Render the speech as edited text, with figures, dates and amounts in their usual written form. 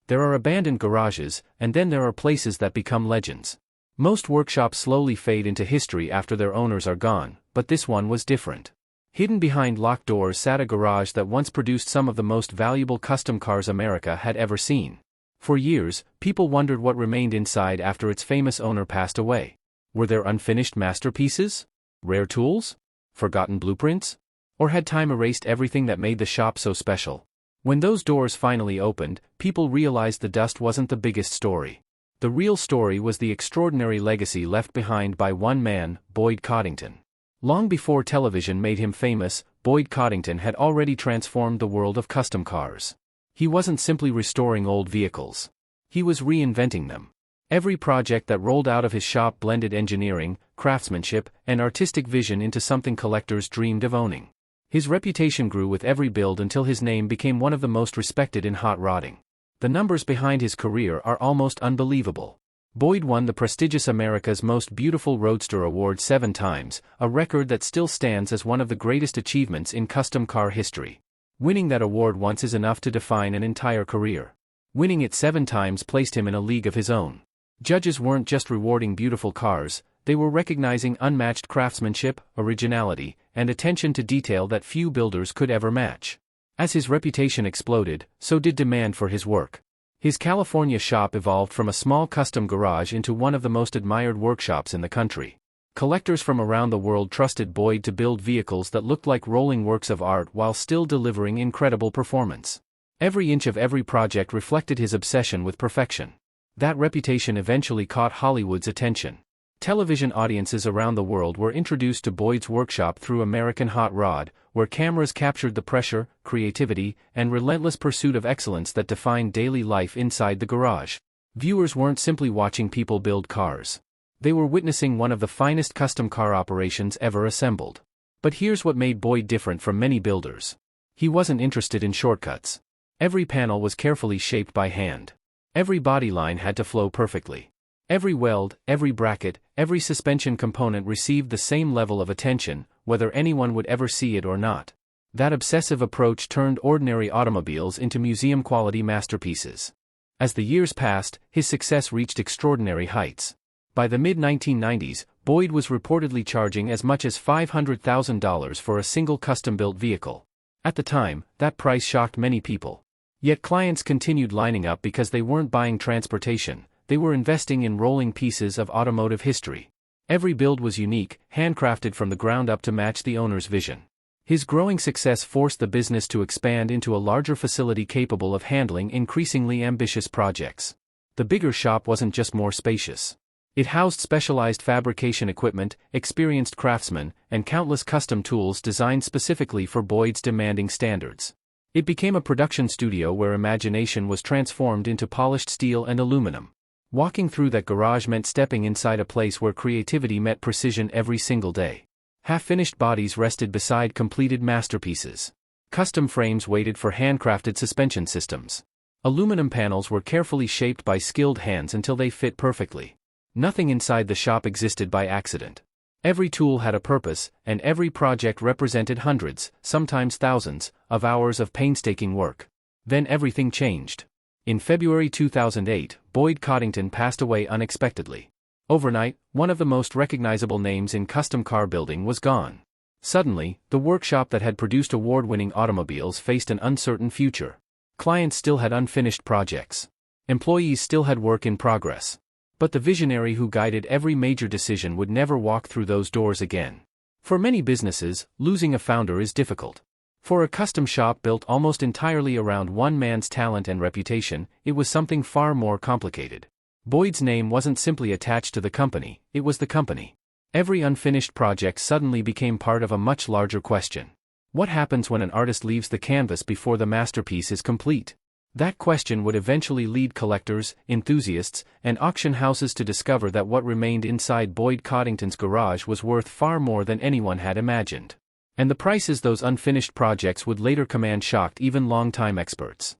There are abandoned garages, and then there are places that become legends. Most workshops slowly fade into history after their owners are gone, but this one was different. Hidden behind locked doors sat a garage that once produced some of the most valuable custom cars America had ever seen. For years, people wondered what remained inside after its famous owner passed away. Were there unfinished masterpieces? Rare tools? Forgotten blueprints? Or had time erased everything that made the shop so special? When those doors finally opened, people realized the dust wasn't the biggest story. The real story was the extraordinary legacy left behind by one man, Boyd Coddington. Long before television made him famous, Boyd Coddington had already transformed the world of custom cars. He wasn't simply restoring old vehicles. He was reinventing them. Every project that rolled out of his shop blended engineering, craftsmanship, and artistic vision into something collectors dreamed of owning. His reputation grew with every build until his name became one of the most respected in hot rodding. The numbers behind his career are almost unbelievable. Boyd won the prestigious America's Most Beautiful Roadster award 7 times, a record that still stands as one of the greatest achievements in custom car history. Winning that award once is enough to define an entire career. Winning it 7 times placed him in a league of his own. Judges weren't just rewarding beautiful cars, they were recognizing unmatched craftsmanship, originality, and attention to detail that few builders could ever match. As his reputation exploded, so did demand for his work. His California shop evolved from a small custom garage into one of the most admired workshops in the country. Collectors from around the world trusted Boyd to build vehicles that looked like rolling works of art while still delivering incredible performance. Every inch of every project reflected his obsession with perfection. That reputation eventually caught Hollywood's attention. Television audiences around the world were introduced to Boyd's workshop through American Hot Rod, where cameras captured the pressure, creativity, and relentless pursuit of excellence that defined daily life inside the garage. Viewers weren't simply watching people build cars. They were witnessing one of the finest custom car operations ever assembled. But here's what made Boyd different from many builders. He wasn't interested in shortcuts. Every panel was carefully shaped by hand. Every body line had to flow perfectly. Every weld, every bracket, every suspension component received the same level of attention, whether anyone would ever see it or not. That obsessive approach turned ordinary automobiles into museum-quality masterpieces. As the years passed, his success reached extraordinary heights. By the mid-1990s, Boyd was reportedly charging as much as $500,000 for a single custom-built vehicle. At the time, that price shocked many people. Yet clients continued lining up because they weren't buying transportation. They were investing in rolling pieces of automotive history. Every build was unique, handcrafted from the ground up to match the owner's vision. His growing success forced the business to expand into a larger facility capable of handling increasingly ambitious projects. The bigger shop wasn't just more spacious. It housed specialized fabrication equipment, experienced craftsmen, and countless custom tools designed specifically for Boyd's demanding standards. It became a production studio where imagination was transformed into polished steel and aluminum. Walking through that garage meant stepping inside a place where creativity met precision every single day. Half-finished bodies rested beside completed masterpieces. Custom frames waited for handcrafted suspension systems. Aluminum panels were carefully shaped by skilled hands until they fit perfectly. Nothing inside the shop existed by accident. Every tool had a purpose, and every project represented hundreds, sometimes thousands, of hours of painstaking work. Then everything changed. In February 2008, Boyd Coddington passed away unexpectedly. Overnight, one of the most recognizable names in custom car building was gone. Suddenly, the workshop that had produced award-winning automobiles faced an uncertain future. Clients still had unfinished projects. Employees still had work in progress. But the visionary who guided every major decision would never walk through those doors again. For many businesses, losing a founder is difficult. For a custom shop built almost entirely around one man's talent and reputation, it was something far more complicated. Boyd's name wasn't simply attached to the company, it was the company. Every unfinished project suddenly became part of a much larger question. What happens when an artist leaves the canvas before the masterpiece is complete? That question would eventually lead collectors, enthusiasts, and auction houses to discover that what remained inside Boyd Coddington's garage was worth far more than anyone had imagined. And the prices those unfinished projects would later command shocked even longtime experts.